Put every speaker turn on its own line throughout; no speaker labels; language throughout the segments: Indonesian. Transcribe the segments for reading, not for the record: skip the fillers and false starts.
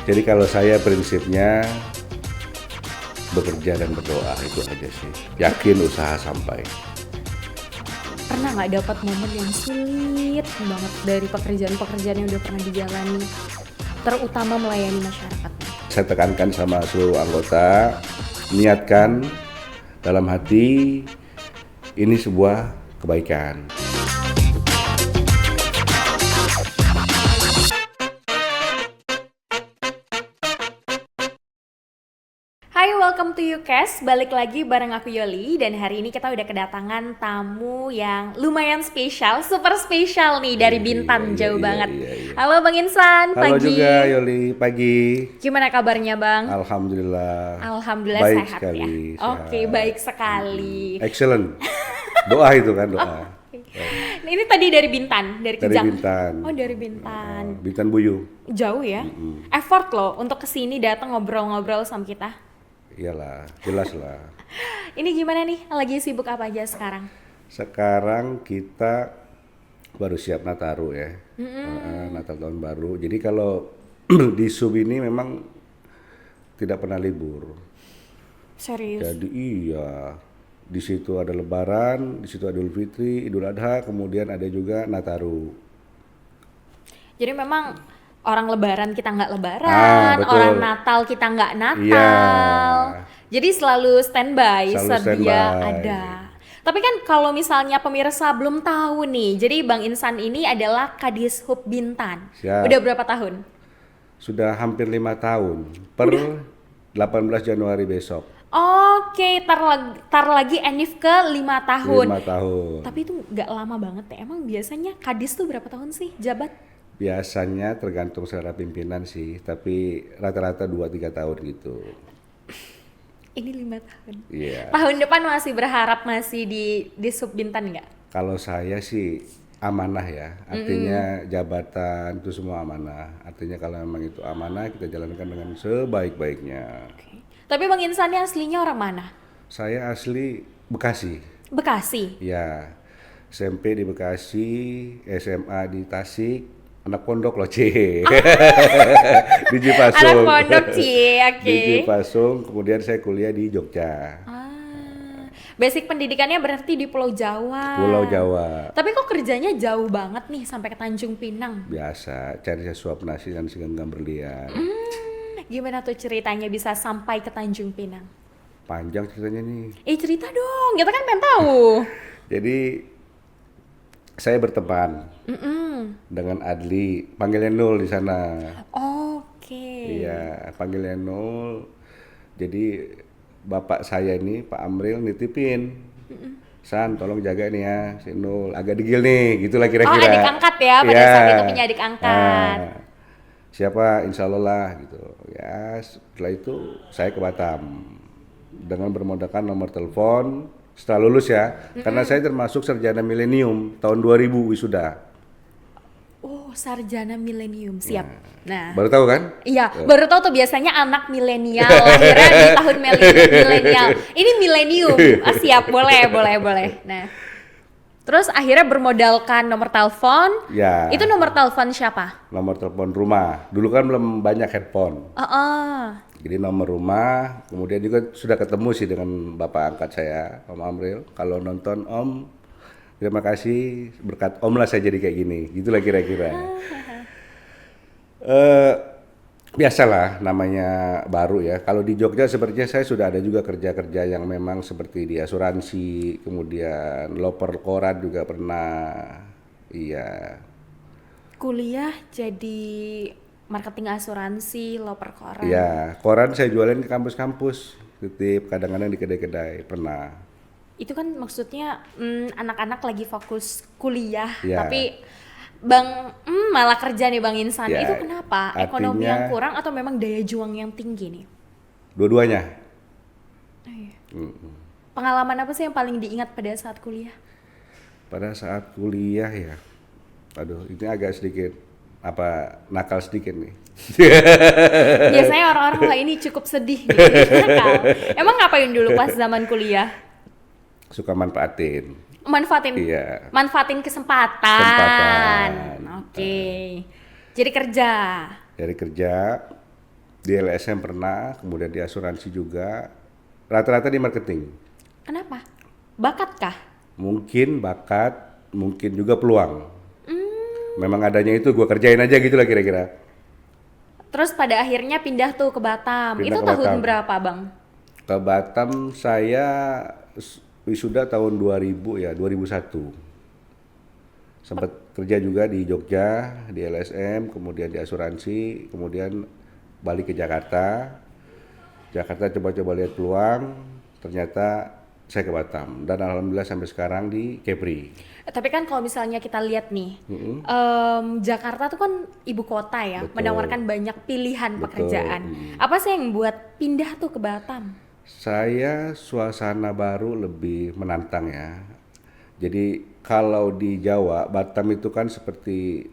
Jadi kalau saya prinsipnya bekerja dan berdoa itu aja sih. Yakin usaha sampai.
Pernah nggak dapat momen yang sulit banget dari pekerjaan-pekerjaan yang udah pernah dijalani, terutama melayani masyarakat?
Saya tekankan sama seluruh anggota, niatkan dalam hati ini sebuah kebaikan.
Hai, welcome to YouCast. Balik lagi bareng aku Yoli. Dan hari ini kita udah kedatangan tamu yang lumayan spesial, super spesial nih dari Bintan, jauh banget.
Iya.
Halo Bang Insan,
Halo
pagi.
juga Yoli, pagi.
Gimana kabarnya Bang?
Alhamdulillah.
Alhamdulillah
baik
sehat
sekali,
ya.
sehat.
Oke, baik sekali.
Excellent. Doa itu kan doa.
Ini tadi dari Bintan, dari
Dari
Kejang.
Bintan.
Oh, dari Bintan.
Bintan Buyu.
Jauh ya. Effort loh untuk kesini datang ngobrol-ngobrol sama kita.
Iyalah, jelas lah.
Ini gimana nih? Lagi sibuk apa aja sekarang?
Sekarang kita baru siap Nataru ya. Natal tahun baru. Jadi kalau di sub ini memang tidak pernah libur.
Serius?
Jadi iya, di situ ada Lebaran, di situ ada Idul Fitri, Idul Adha, kemudian ada juga Nataru.
Jadi memang orang Lebaran kita nggak Lebaran,
betul.
orang Natal kita nggak Natal.
Iya.
Jadi selalu standby,
Selalu
sedia
standby.
ada. Tapi kan kalau misalnya pemirsa belum tahu nih, jadi Bang Insan ini adalah Kadishub Bintan.
Siap.
Udah berapa tahun?
Sudah hampir 5 tahun, per 18 Januari besok.
Oke, tar lagi Enif ke 5 tahun.
5 tahun.
Tapi itu nggak lama banget ya. Emang biasanya Kadis tuh berapa tahun sih jabat?
Biasanya tergantung selera pimpinan sih, tapi rata-rata 2-3 tahun gitu.
Ini 5 tahun.
Iya.
Tahun depan masih berharap masih di Sub Bintan nggak?
Kalau saya sih amanah ya, artinya jabatan itu semua amanah. Artinya kalau memang itu amanah kita jalankan dengan sebaik-baiknya.
Oke. Tapi Bang Insan ini aslinya orang mana?
Saya asli Bekasi.
Bekasi.
Ya, SMP di Bekasi, SMA di Tasik, anak pondok loh, di Cipasung.
Anak pondok Cie, oke.
Di Cipasung, kemudian saya kuliah di Jogja.
Basic pendidikannya berarti di Pulau Jawa.
Pulau Jawa.
Tapi kok kerjanya jauh banget nih sampai ke Tanjung Pinang?
Biasa, cari sesuap nasi dan segenggam berlian.
Gimana tuh ceritanya bisa sampai ke Tanjung Pinang?
Panjang ceritanya nih.
Cerita dong, kita kan pengen tahu.
Jadi, saya berteman dengan Adli, panggilnya Nul di sana.
Oke.
Iya, panggilnya Nul. Jadi bapak saya ini Pak Amril nitipin, San tolong jaga nih ya si Nul, agak digil nih, gitulah kira-kira.
Oh, adik angkat ya, pada
Iya.
saat itu punya adik angkat.
Nah, siapa? Insya Allah lah gitu. Ya setelah itu saya ke Batam dengan bermodalkan nomor telepon setelah lulus ya, karena saya termasuk sarjana milenium tahun 2000 wisuda.
Oh, sarjana milenium, siap. Nah,
Baru tahu kan?
iya, baru tahu tuh biasanya anak milenial lahirnya di tahun milenial. Ini milenium. Ah, siap, boleh. Nah, terus akhirnya bermodalkan nomor telepon.
Ya.
Itu nomor telepon siapa?
Nomor telepon rumah. Dulu kan belum banyak handphone. Jadi nomor rumah, kemudian juga sudah ketemu sih dengan bapak angkat saya, Om Amril. Kalau nonton Om, terima kasih, berkat Om lah saya jadi kayak gini, gitulah kira-kira. Biasalah namanya baru ya. Kalau di Jogja sepertinya saya sudah ada juga kerja-kerja yang memang seperti di asuransi, kemudian loper koran juga pernah. Iya.
Kuliah jadi marketing asuransi, loper koran.
Iya, koran saya jualin ke kampus-kampus, titip kadang-kadang di kedai-kedai pernah.
Itu kan maksudnya anak-anak lagi fokus kuliah,
Ya.
tapi malah kerja nih Bang Insan.
Ya,
Itu kenapa? Ekonomi
artinya-
yang kurang atau memang daya juang yang tinggi nih?
Dua-duanya.
Pengalaman apa sih yang paling diingat pada saat kuliah?
Pada saat kuliah ya, aduh ini agak sedikit nakal sedikit nih.
Biasanya orang-orang wah ini cukup sedih nih. Nakal. Emang ngapain dulu pas zaman kuliah?
Suka manfaatin.
Manfaatin
Iya.
manfaatin kesempatan.
Kesempatan.
Oke. Jadi kerja.
Dari kerja, Di LSM pernah, kemudian di asuransi juga. Rata-rata di marketing.
Kenapa? Bakat kah?
Mungkin bakat, mungkin juga peluang. Memang adanya itu gue kerjain aja gitu lah kira-kira.
Terus pada akhirnya pindah tuh ke Batam.
Pindah
Itu
ke
tahun
Batam.
berapa, Bang?
Ke Batam saya wisuda tahun 2000 ya, 2001. Sempat kerja juga di Jogja, di LSM, kemudian di asuransi, kemudian balik ke Jakarta. Jakarta coba-coba lihat peluang, ternyata saya ke Batam dan alhamdulillah sampai sekarang di Kepri.
Tapi kan kalau misalnya kita lihat nih, Jakarta tuh kan ibu kota ya,
Betul.
menawarkan banyak pilihan
Betul.
pekerjaan. Apa sih yang buat pindah tuh ke Batam?
Saya suasana baru lebih menantang ya. Jadi kalau di Jawa, Batam itu kan seperti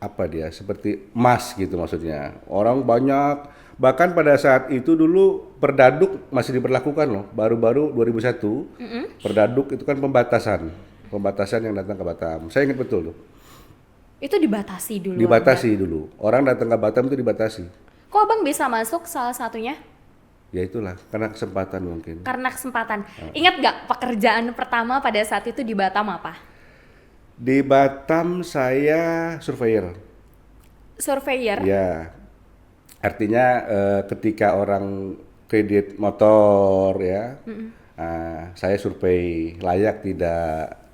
apa dia? Seperti emas gitu maksudnya. Orang banyak, bahkan pada saat itu dulu Perdaduk masih diberlakukan loh. Baru-baru 2001, Perdaduk itu kan pembatasan yang datang ke Batam. Saya ingat betul tuh.
Itu dibatasi dulu.
Dibatasi dulu. Orang datang ke Batam itu dibatasi.
Kok Abang bisa masuk salah satunya?
Ya itulah, karena kesempatan mungkin.
Karena kesempatan. Ingat nggak pekerjaan pertama pada saat itu di Batam apa?
Di Batam saya surveyor.
Surveyor.
Ya, artinya ketika orang kredit motor ya, saya survei layak tidak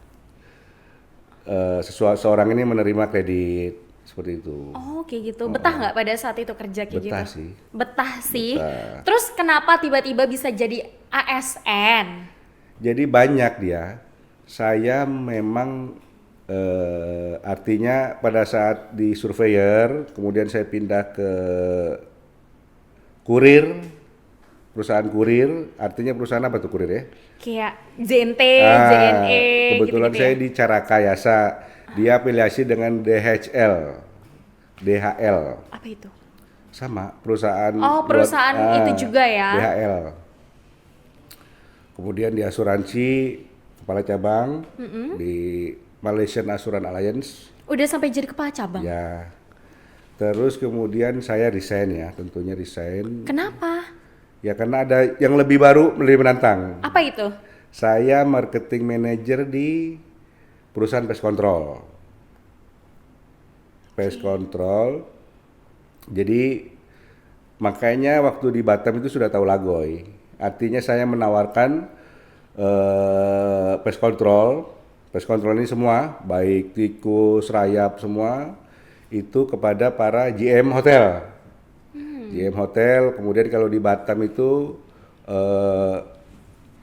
seorang ini menerima kredit seperti itu.
Oh kayak gitu. Betah nggak pada saat itu kerja kayak gitu?
Betah sih.
Betah sih.
Betah.
Terus kenapa tiba-tiba bisa jadi ASN?
Jadi banyak dia. Saya memang artinya pada saat di surveyor, kemudian saya pindah ke kurir, perusahaan kurir. Artinya perusahaan apa tuh kurir ya?
Kayak JNT, JNE
Kebetulan
gitu-gitu
saya
ya?
di Carakayasa, dia afiliasi dengan DHL,
Apa itu?
sama perusahaan.
Oh, perusahaan itu juga ya?
DHL. Kemudian di asuransi, kepala cabang di Malaysian Assurance Alliance.
Udah sampai jadi kepala cabang?
Ya. Terus kemudian saya resign ya, tentunya resign.
Kenapa?
Ya karena ada yang lebih baru, lebih menantang.
Apa itu?
Saya marketing manager di perusahaan pest control. Pest control. Jadi makanya waktu di Batam itu sudah tahu Lagoy. Artinya saya menawarkan pest control. Pest control ini semua, baik tikus, rayap semua itu kepada para GM hotel. GM hotel, kemudian kalau di Batam itu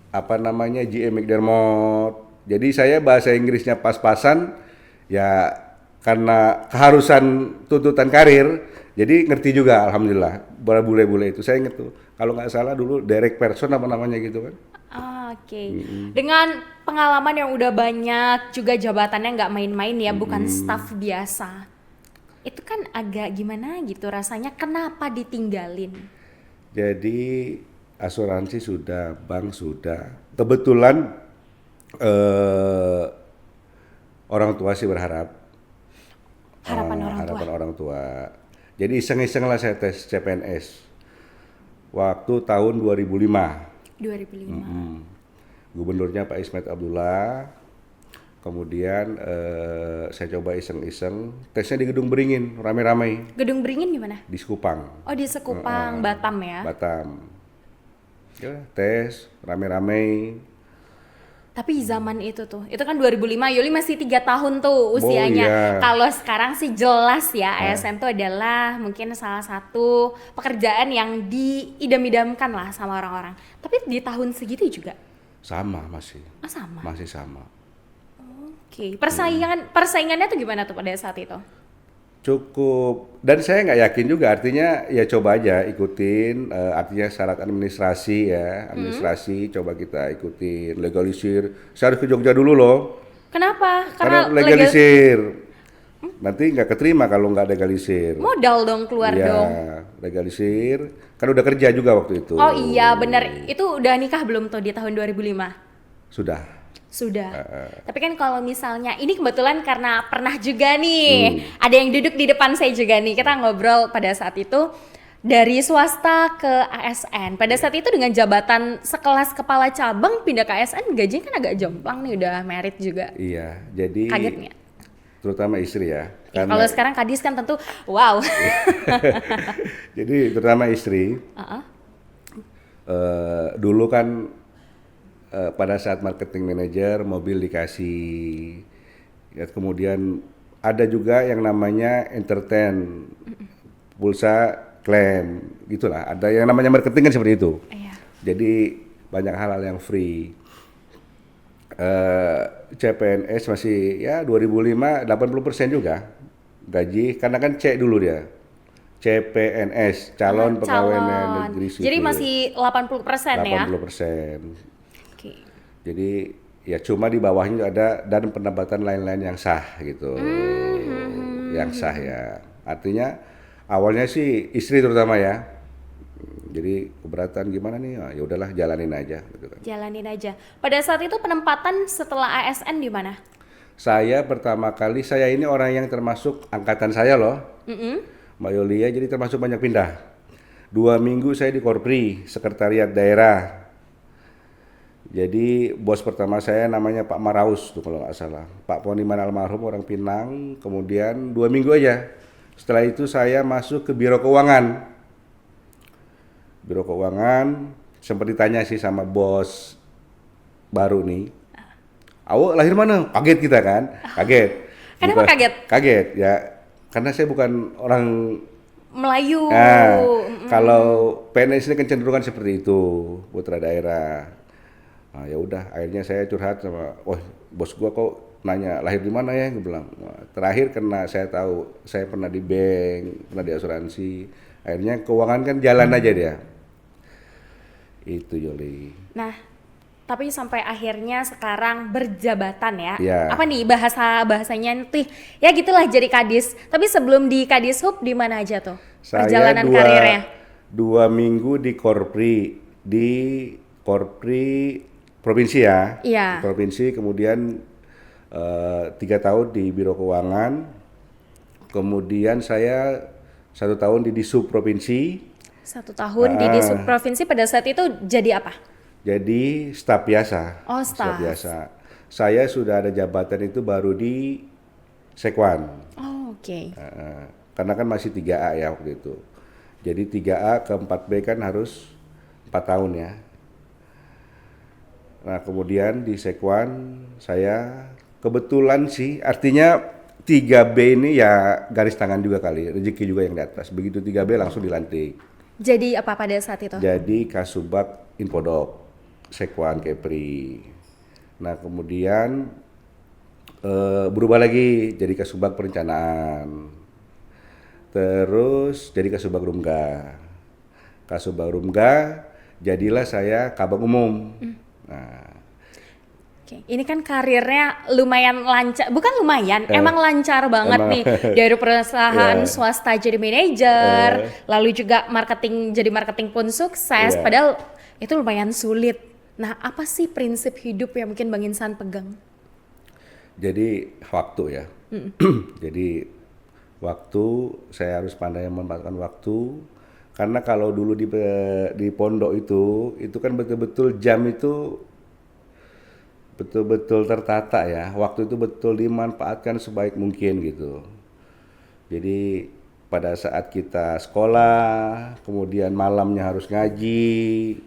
GM McDermott. Jadi saya bahasa Inggrisnya pas-pasan ya karena keharusan tuntutan karir, jadi ngerti juga alhamdulillah. Bule-bule itu saya inget tuh. Kalau nggak salah dulu direct person apa namanya gitu kan.
Oke. Dengan pengalaman yang udah banyak, juga jabatannya nggak main-main ya, bukan staff biasa. Itu kan agak gimana gitu rasanya, kenapa ditinggalin?
Jadi asuransi sudah, bank sudah. Kebetulan orang tua sih berharap. Harapan orang tua. Jadi iseng-iseng lah saya tes CPNS. Waktu tahun 2005.
2005.
Gubernurnya Pak Ismet Abdullah. Kemudian saya coba iseng-iseng, tesnya di Gedung Beringin, rame-rame.
Gedung Beringin di mana?
Di Sekupang.
Oh di Sekupang, Batam ya?
Batam. Ya, tes, rame-rame.
Tapi zaman itu kan 2005, Yuli masih 3 tahun tuh usianya.
iya.
Kalau sekarang sih jelas ya, ASN itu adalah mungkin salah satu pekerjaan yang diidam-idamkan lah sama orang-orang. Tapi di tahun segitu juga?
Sama masih.
Oh sama?
Masih sama.
Oke, persaingannya tuh gimana tuh pada saat itu?
Cukup, dan saya nggak yakin juga, artinya ya coba aja ikutin, artinya syarat administrasi ya, coba kita ikutin, legalisir. Saya harus ke Jogja dulu loh,
Kenapa?
karena legalisir. Nanti nggak keterima kalau nggak legalisir.
Modal dong keluar
Iya,
dong.
legalisir, kan udah kerja juga waktu itu.
Oh iya benar, itu udah nikah belum tuh di tahun 2005?
Sudah.
Sudah. Tapi kan kalau misalnya ini kebetulan karena pernah juga nih ada yang duduk di depan saya juga nih, kita ngobrol pada saat itu. Dari swasta ke ASN. Pada saat itu dengan jabatan sekelas kepala cabang pindah ke ASN, gajinya kan agak jomplang nih, udah merit juga.
Iya, jadi
Kaget nggak?
terutama istri ya.
Ya, kalau sekarang kadis kan tentu wow.
Jadi terutama istri, dulu kan pada saat marketing manager mobil dikasih, ya, kemudian ada juga yang namanya entertain, pulsa klaim, gitulah. Ada yang namanya marketing kan seperti itu.
Iya.
Jadi banyak hal-hal yang free. CPNS masih ya 2005 80% juga gaji, karena kan C dulu dia. CPNS, calon pegawai negeri sipil.
Jadi masih 80% ya?
80%.
Oke.
Jadi ya cuma di bawahnya ada dan pendapatan lain-lain yang sah gitu. Yang sah ya. Artinya awalnya sih istri terutama ya. Jadi keberatan gimana nih? Ya udahlah jalanin aja gitu kan.
Jalanin aja. Pada saat itu penempatan setelah ASN di mana?
Saya pertama kali, saya ini orang yang termasuk angkatan saya loh. Mbak Yolia, jadi termasuk banyak pindah. 2 minggu saya di Korpri, sekretariat daerah. Jadi bos pertama saya namanya Pak Maraus tuh kalau nggak salah. Pak Poniman almarhum orang Pinang. Kemudian 2 minggu aja. Setelah itu saya masuk ke Biro Keuangan. Biro Keuangan, sempat ditanya sih sama bos baru nih. Awak lahir mana? Kaget kita kan? Kaget.
Kenapa kaget?
Kaget ya, karena saya bukan orang
Melayu.
Kalau PNS ini kecenderungan seperti itu, putra daerah. Nah, ya udah, akhirnya saya curhat sama, bos gua kok nanya lahir di mana ya? Gue bilang. Nah, terakhir karena saya tahu saya pernah di bank, pernah di asuransi, akhirnya keuangan kan jalan aja dia. Itu Yoli.
Nah, tapi sampai akhirnya sekarang berjabatan ya.
Ya.
Apa nih bahasanya nih? Ya gitulah jadi kadis. Tapi sebelum di Kadishub di mana aja tuh? Perjalanan karirnya.
2 minggu di Korpri provinsi ya.
Iya.
Provinsi, kemudian 3 tahun di Biro Keuangan. Kemudian saya 1 tahun di Dishub provinsi.
1 tahun di Dishub provinsi, pada saat itu jadi apa?
Jadi staf biasa.
Oh, staf
biasa. Saya sudah ada jabatan itu baru di Sekwan.
Oh, oke.
Karena kan masih 3A ya waktu itu. Jadi 3A ke 4B kan harus 4 tahun ya. Nah kemudian di Sekwan saya kebetulan sih, artinya 3B ini ya garis tangan juga kali, rezeki juga yang di atas. Begitu 3B langsung dilantik.
Jadi apa pada saat itu?
Jadi Kasubag Infodok, Sekwan Kepri. Nah kemudian berubah lagi jadi Kasubag Perencanaan. Terus jadi Kasubag Rumga. Kasubag Rumga jadilah saya Kabag Umum. Nah,
Oke, ini kan karirnya lumayan lancar, bukan lumayan, emang lancar banget nih. Dari perusahaan swasta jadi manajer, lalu juga jadi marketing pun sukses, padahal itu lumayan sulit. Nah, apa sih prinsip hidup yang mungkin Bang Insan pegang?
jadi waktu ya. Jadi waktu, saya harus pandai memanfaatkan waktu. Karena kalau dulu di pondok itu kan betul-betul jam itu betul-betul tertata ya. Waktu itu betul dimanfaatkan sebaik mungkin gitu. Jadi pada saat kita sekolah, kemudian malamnya harus ngaji,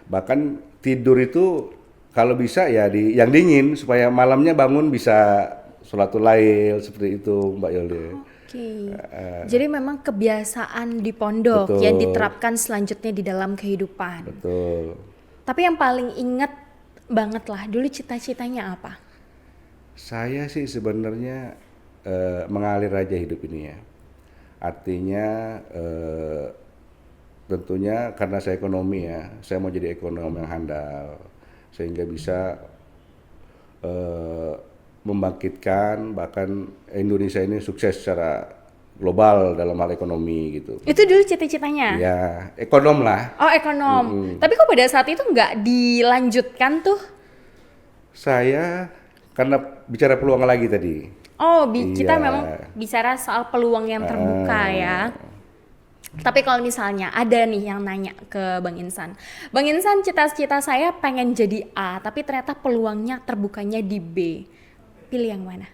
bahkan tidur itu kalau bisa ya yang dingin supaya malamnya bangun bisa sholatul lail seperti itu Mbak Yoli.
Oke. Jadi memang kebiasaan di pondok
Betul.
yang diterapkan selanjutnya di dalam kehidupan.
Betul.
Tapi yang paling ingat banget lah, dulu cita-citanya apa?
Saya sih sebenarnya mengalir aja hidup ini ya. Artinya tentunya karena saya ekonomi ya, saya mau jadi ekonom yang handal sehingga bisa membangkitkan bahkan Indonesia ini sukses secara global dalam hal ekonomi gitu.
Itu dulu cita-citanya?
Ya, ekonom lah.
Oh, ekonom. Tapi kok pada saat itu nggak dilanjutkan tuh?
Saya karena bicara peluang lagi tadi.
Oh, kita
Iya.
memang bicara soal peluang yang terbuka ya. Tapi kalau misalnya ada nih yang nanya ke Bang Insan cita-cita saya pengen jadi A, tapi ternyata peluangnya terbukanya di B. Pilih yang mana?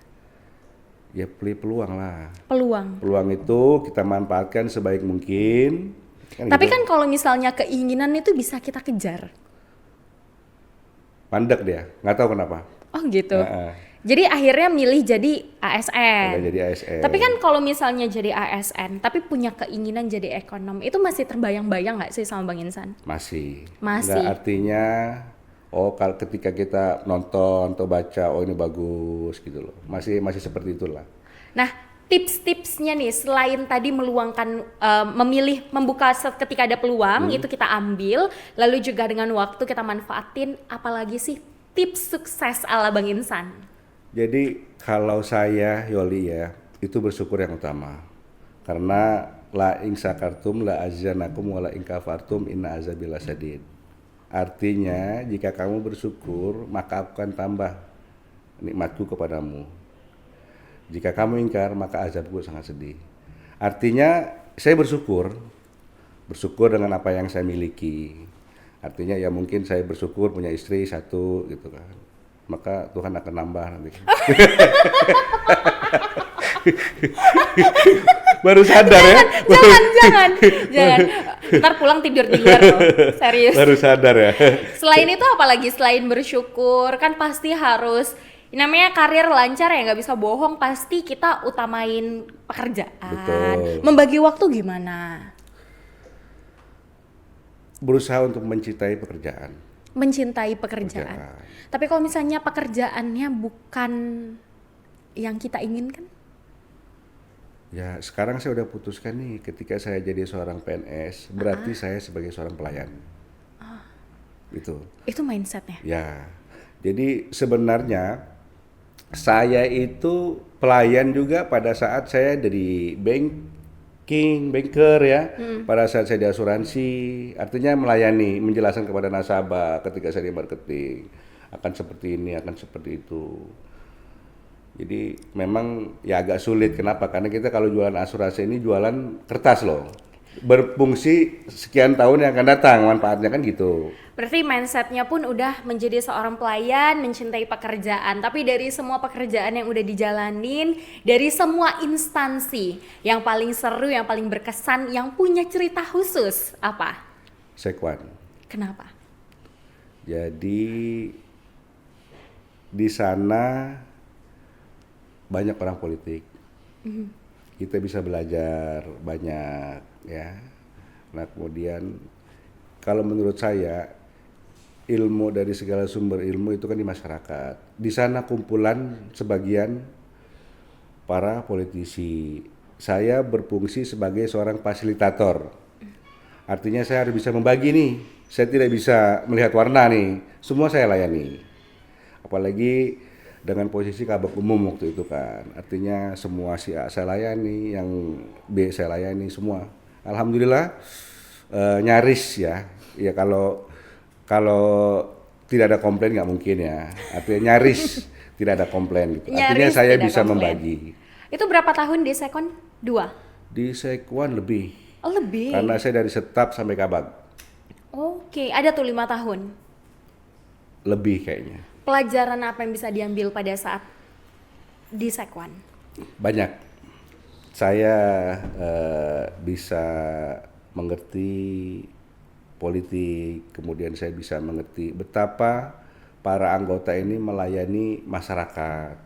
Ya pilih peluang lah.
Peluang.
Peluang itu kita manfaatkan sebaik mungkin.
Tapi
gitu.
kan kalau misalnya keinginan itu bisa kita kejar.
Mandek dia, nggak tahu kenapa.
Oh gitu.
Nah,
Jadi akhirnya milih jadi ASN.
udah jadi ASN.
Tapi kan kalau misalnya jadi ASN, tapi punya keinginan jadi ekonom, itu masih terbayang-bayang nggak sih sama Bang Insan?
Masih.
Masih.
Nggak artinya, oh kalau ketika kita nonton atau baca, oh ini bagus gitu loh. Masih seperti itulah.
Nah, tips-tipsnya nih selain tadi meluangkan memilih membuka ketika ada peluang itu kita ambil, lalu juga dengan waktu kita manfaatin, apalagi sih tips sukses ala Bang Insan?
Jadi kalau saya Yoli ya, itu bersyukur yang utama. Karena la ing sakartum la azanakum wa la ing kafartum inna azabil lasyadid. Artinya jika kamu bersyukur maka aku akan tambah nikmatku kepadamu. Jika kamu ingkar maka azabku sangat sedih. Artinya saya bersyukur dengan apa yang saya miliki. Artinya ya mungkin saya bersyukur punya istri satu gitu kan. Maka Tuhan akan nambah nanti. Baru sadar ya?
Jangan. Ntar pulang tidur di luar loh, serius.
Baru sadar ya?
Selain itu apalagi selain bersyukur, kan pasti harus, namanya karir lancar ya nggak bisa bohong, pasti kita utamain pekerjaan.
Betul.
Membagi waktu gimana?
Berusaha untuk mencintai pekerjaan.
Mencintai pekerjaan. Tapi kalau misalnya pekerjaannya bukan yang kita inginkan?
Ya sekarang saya udah putuskan nih, ketika saya jadi seorang PNS, berarti saya sebagai seorang pelayan. Itu
mindsetnya?
Ya, jadi sebenarnya saya itu pelayan juga pada saat saya dari banker ya, pada saat saya di asuransi, artinya melayani, menjelaskan kepada nasabah ketika saya di marketing, akan seperti ini, akan seperti itu. Jadi memang ya agak sulit, kenapa? Karena kita kalau jualan asuransi ini jualan kertas loh, berfungsi sekian tahun yang akan datang, manfaatnya kan gitu.
Berarti mindsetnya pun udah menjadi seorang pelayan, mencintai pekerjaan. Tapi dari semua pekerjaan yang udah dijalanin, dari semua instansi, yang paling seru, yang paling berkesan, yang punya cerita khusus, apa?
Sekwan.
Kenapa?
Jadi di sana banyak orang politik. Kita bisa belajar banyak ya. Nah kemudian kalau menurut saya ilmu dari segala sumber ilmu itu kan di masyarakat. Di sana kumpulan sebagian para politisi. Saya berfungsi sebagai seorang fasilitator. Artinya saya harus bisa membagi nih. Saya tidak bisa melihat warna nih. Semua saya layani. Apalagi dengan posisi kabak umum waktu itu kan. Artinya semua si A saya layani, yang B saya layani semua. Alhamdulillah nyaris ya. Ya kalau tidak ada komplain nggak mungkin ya. Artinya nyaris tidak ada komplain gitu. Artinya saya bisa membagi.
Itu berapa tahun di Sekwan? 2?
Di Sekwan lebih.
Oh, lebih.
Karena saya dari staf sampai kabag.
Oke, ada tuh 5 tahun.
Lebih kayaknya.
Pelajaran apa yang bisa diambil pada saat di Sekwan?
Banyak. Saya bisa mengerti politik, kemudian saya bisa mengerti betapa para anggota ini melayani masyarakat.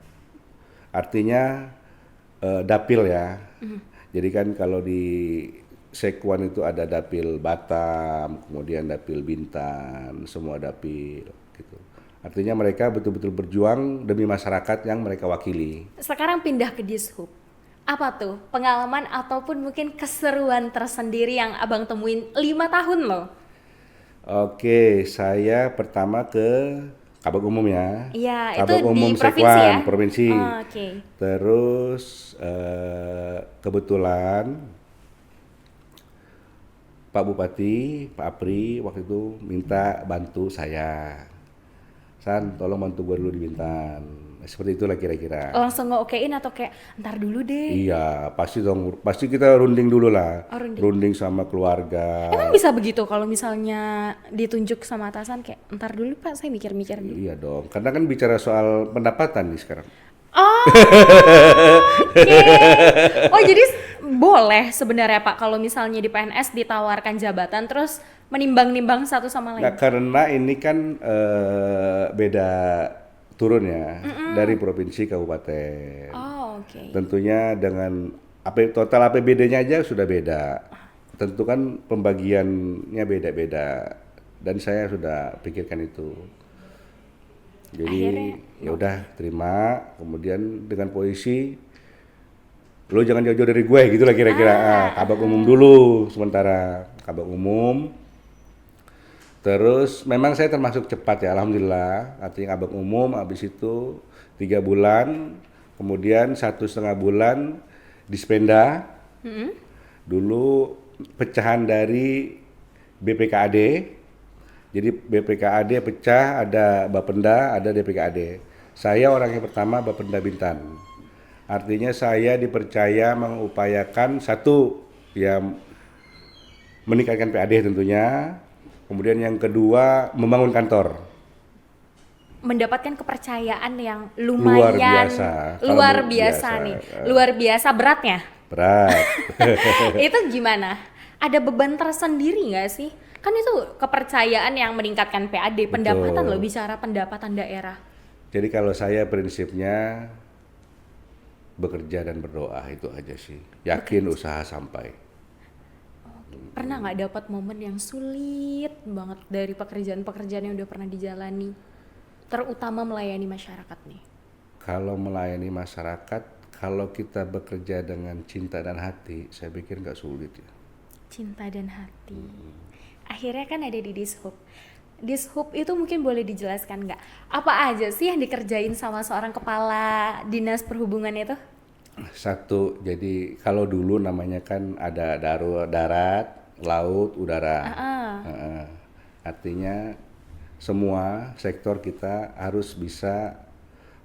Artinya dapil ya. Jadi kan kalau di Sekwan itu ada dapil Batam, kemudian dapil Bintan, semua dapil gitu. Artinya mereka betul-betul berjuang demi masyarakat yang mereka wakili.
Sekarang pindah ke Dishub. Apa tuh pengalaman ataupun mungkin keseruan tersendiri yang abang temuin 5 tahun loh?
Oke, saya pertama ke Kabag Umum ya.
Iya,
Kabag
itu
Umum
di provinsi
Sekwan,
ya?
provinsi.
Oh, oke.
Terus kebetulan Pak Bupati, Pak Apri waktu itu minta bantu saya. San, tolong bantu gue dulu di Bintan. Seperti itulah kira-kira.
Langsung nge-okein atau kayak ntar dulu deh?
Iya, pasti dong. Pasti kita runding dulu lah.
Oh, runding.
Runding sama keluarga.
Emang bisa begitu kalau misalnya ditunjuk sama atasan kayak ntar dulu Pak, saya mikir-mikir dulu.
Iya dong. Karena kan bicara soal pendapatan nih sekarang.
Oh, oke. Oh, jadi boleh sebenarnya Pak kalau misalnya di PNS ditawarkan jabatan terus menimbang-nimbang satu sama lain.
Nah, karena ini kan beda turun ya dari provinsi kabupaten.
Oh, oke.
Tentunya dengan total APBD-nya aja sudah beda. Tentu kan pembagiannya beda-beda dan saya sudah pikirkan itu. Jadi ya udah terima, kemudian dengan posisi lo jangan jauh-jauh dari gue gitulah kira-kira. Kabak umum dulu sementara, kabak umum. Terus memang saya termasuk cepat ya, alhamdulillah. Artinya kabak umum, habis itu 3 bulan, kemudian 1,5 bulan dispenda. Dulu pecahan dari BPKAD. Jadi BPKAD pecah, ada Bapenda, ada DPKAD. Saya orang yang pertama Bapenda Bintan. Artinya saya dipercaya mengupayakan satu, ya meningkatkan PAD tentunya. Kemudian yang kedua membangun kantor.
Mendapatkan kepercayaan yang lumayan luar biasa nih. Luar biasa beratnya.
Berat.
Itu gimana? Ada beban tersendiri nggak sih? Kan itu kepercayaan yang meningkatkan PAD, pendapatan loh, bicara pendapatan daerah.
Jadi kalau saya prinsipnya bekerja dan berdoa itu aja sih. Yakin usaha sampai.
Pernah nggak dapat momen yang sulit banget dari pekerjaan-pekerjaan yang udah pernah dijalani? Terutama melayani masyarakat nih.
Kalau melayani masyarakat, kalau kita bekerja dengan cinta dan hati, saya pikir nggak sulit ya.
Cinta dan hati. Akhirnya kan ada di Dishub. Dishub itu mungkin boleh dijelaskan nggak? Apa aja sih yang dikerjain sama seorang kepala dinas perhubungan itu?
Satu, jadi kalau dulu namanya kan ada darat, laut, udara. Artinya semua sektor kita harus bisa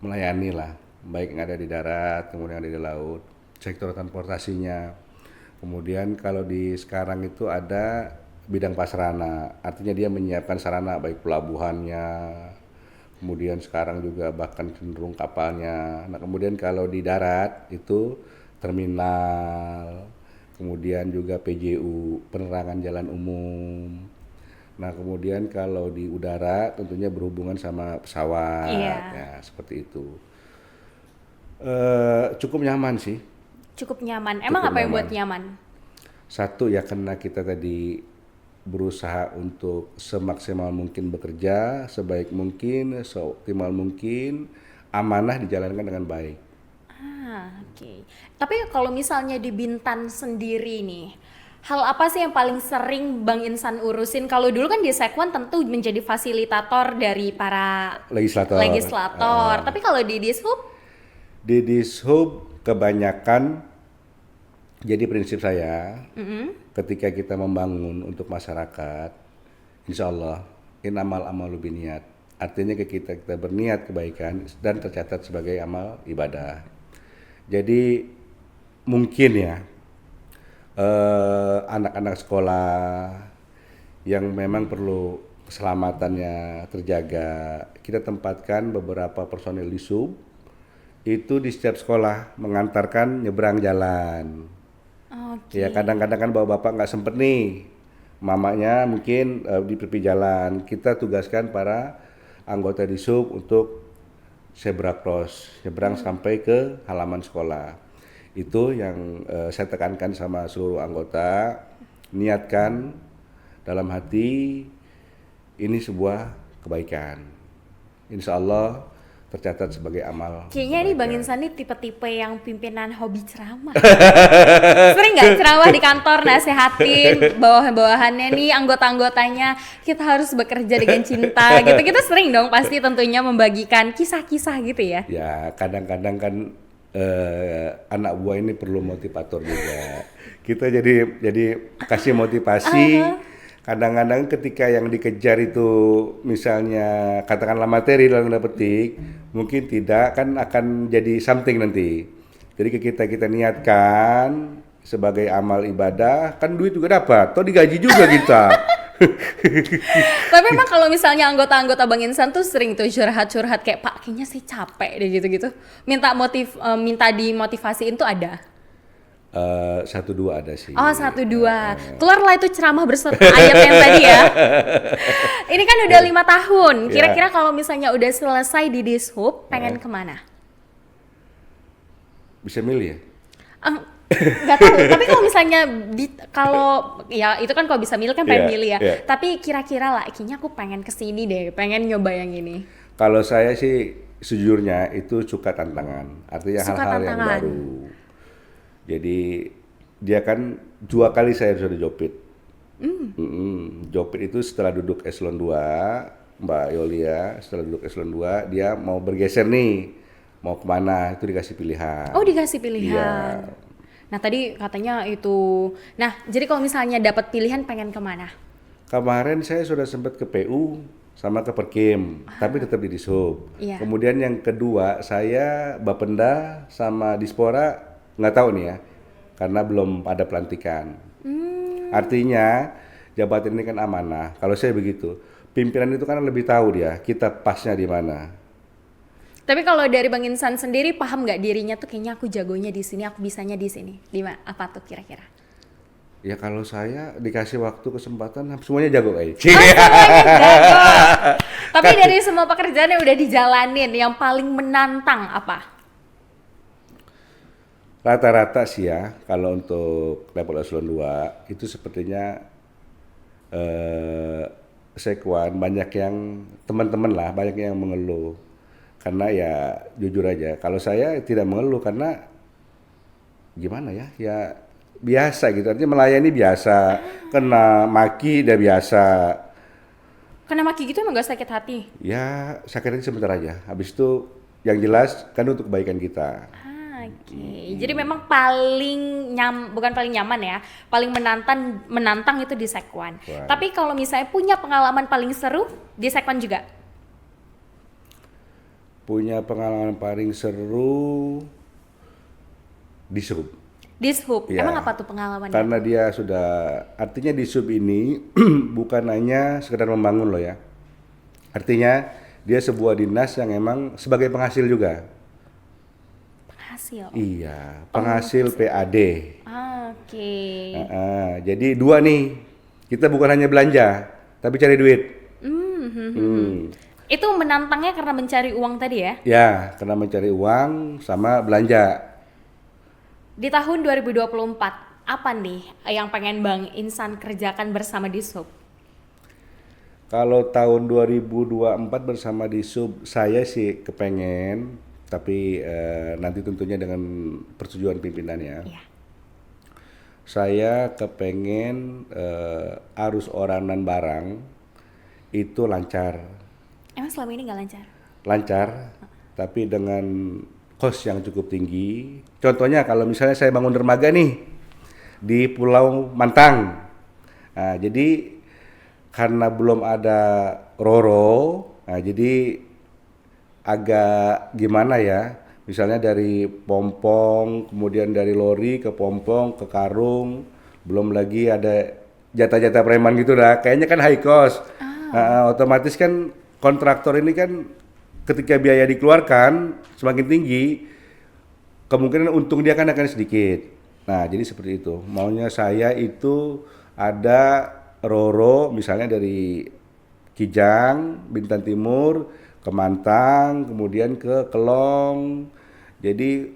melayani lah, baik yang ada di darat, kemudian ada di laut, sektor transportasinya. Kemudian kalau di sekarang itu ada bidang prasarana, artinya dia menyiapkan sarana baik pelabuhannya, kemudian sekarang juga bahkan cenderung kapalnya. Nah kemudian kalau di darat itu terminal, kemudian juga PJU, penerangan jalan umum. Nah kemudian kalau di udara tentunya berhubungan sama pesawat, ya seperti itu. Cukup nyaman sih.
Cukup nyaman. Emang apa yang buat nyaman?
Satu ya karena kita tadi berusaha untuk semaksimal mungkin bekerja, sebaik mungkin, seoptimal mungkin, amanah dijalankan dengan baik.
Oke. Tapi kalau misalnya di Bintan sendiri nih, hal apa sih yang paling sering Bang Insan urusin? Kalau dulu kan di Sekwan tentu menjadi fasilitator dari para legislator. Tapi kalau di Dishub?
Di Dishub kebanyakan, jadi prinsip saya, ketika kita membangun untuk masyarakat, insya Allah, inamal amalu biniat. Artinya kita berniat kebaikan dan tercatat sebagai amal ibadah. Jadi mungkin ya, anak-anak sekolah yang memang perlu keselamatannya terjaga, kita tempatkan beberapa personil Dishub itu di setiap sekolah mengantarkan nyebrang jalan. Ya kadang-kadang kan bapak nggak sempet nih, mamanya mungkin di tepi jalan, kita tugaskan para anggota Dishub untuk zebra cross, nyebrang sampai ke halaman sekolah. Itu yang saya tekankan sama seluruh anggota, niatkan dalam hati ini sebuah kebaikan. Insya Allah tercatat sebagai amal.
Kayaknya nih Bang Insan nih tipe-tipe yang pimpinan hobi ceramah. Sering nggak ceramah di kantor nasehatin bawahan-bawahannya nih, anggota-anggotanya kita harus bekerja dengan cinta gitu. Kita sering dong pasti tentunya membagikan kisah-kisah gitu ya.
Ya kadang-kadang kan anak buah ini perlu motivator juga. Kita jadi kasih motivasi kadang-kadang ketika yang dikejar itu misalnya katakanlah materi dalam tanda petik, mungkin tidak kan akan jadi something nanti. Jadi kita niatkan sebagai amal ibadah, kan duit juga dapat, toh digaji juga kita.
Tapi emang kalau misalnya anggota-anggota Bang Insan tuh sering tuh curhat-curhat kayak Pak kayaknya sih capek deh gitu-gitu. Minta dimotivasiin tuh ada.
Satu dua ada sih.
Oh 1-2. Keluarlah itu ceramah berserta ayat yang tadi ya. Ini kan udah 5 tahun. Kira-kira kalau misalnya udah selesai di Dishub, pengen kemana?
Bisa milih ya?
Nggak tahu. Tapi kalau misalnya kalau ya itu kan kalau bisa milih kan pengen milih ya. Tapi kira-kira lah, kayaknya aku pengen kesini deh, pengen nyoba yang ini.
Kalau saya sih sejujurnya itu suka tantangan. Artinya
Suka
hal-hal yang
tantangan.
baru. Jadi dia kan 2 kali saya sudah jopit. Jopit itu setelah duduk eselon 2, Mbak Yolia, setelah duduk eselon 2, dia mau bergeser nih, mau kemana, itu dikasih pilihan.
Oh dikasih pilihan.
Iya.
Nah tadi katanya itu. Nah jadi kalau misalnya dapat pilihan pengen kemana?
Kemarin saya sudah sempat ke PU sama ke Perkim, tapi tetap di Dishub.
Iya.
Kemudian yang kedua, saya Bapenda sama Dispora nggak tahu nih ya, karena belum ada pelantikan. Artinya jabatan ini kan amanah. Kalau saya begitu, pimpinan itu kan lebih tahu dia, kita pasnya di mana.
Tapi kalau dari Bang Insan sendiri paham nggak dirinya tuh kayaknya aku jagonya di sini, aku bisanya di sini. Apa tuh kira-kira?
Ya kalau saya dikasih waktu kesempatan, semuanya jago kayaknya.
Semuanya jago. Tapi dari semua pekerjaan yang udah dijalanin, yang paling menantang apa?
Rata-rata sih ya, kalau untuk level eselon 2 itu sepertinya Sekwan banyak yang teman-teman lah, banyak yang mengeluh. Karena ya jujur aja, kalau saya tidak mengeluh karena gimana ya, ya biasa gitu. Artinya melayani biasa, kena maki udah biasa.
Kena maki gitu emang gak sakit hati?
Ya sakitnya sebentar aja, habis itu yang jelas kan untuk kebaikan kita.
Oke. Jadi memang bukan paling nyaman ya, paling menantang itu di Sekwan.
Wah.
Tapi kalau misalnya punya pengalaman paling seru di Sekwan juga?
Punya pengalaman paling seru di Sub.
Dishub.
Ya,
Emang apa tuh pengalamannya?
karena dia sudah, artinya di Sub ini bukan hanya sekedar membangun loh ya. Artinya dia sebuah dinas yang emang sebagai penghasil juga.
Penghasil.
Iya, penghasil PAD.
Oke.
Jadi 2 nih, kita bukan hanya belanja, tapi cari duit.
Itu menantangnya karena mencari uang tadi ya?
Ya, karena mencari uang sama belanja.
Di tahun 2024, apa nih yang pengen Bang Insan kerjakan bersama Dishub?
Kalau tahun 2024 bersama di Sub, saya sih kepengen, tapi nanti tentunya dengan persetujuan pimpinannya.
Iya.
Saya kepengen arus orang dan barang itu lancar.
Emang selama ini nggak lancar?
Lancar, tapi dengan kos yang cukup tinggi. Contohnya kalau misalnya saya bangun dermaga nih di Pulau Mantang. Nah, jadi karena belum ada Roro, nah jadi agak gimana ya, misalnya dari Pompong, kemudian dari lori ke Pompong, ke Karung, belum lagi ada jatah-jatah preman gitu dah, kayaknya kan high cost. Otomatis kan kontraktor ini kan ketika biaya dikeluarkan semakin tinggi, kemungkinan untung dia kan akan sedikit. Nah jadi seperti itu, maunya saya itu ada Roro misalnya dari Kijang, Bintan Timur, ke Mantang, kemudian ke Kelong. Jadi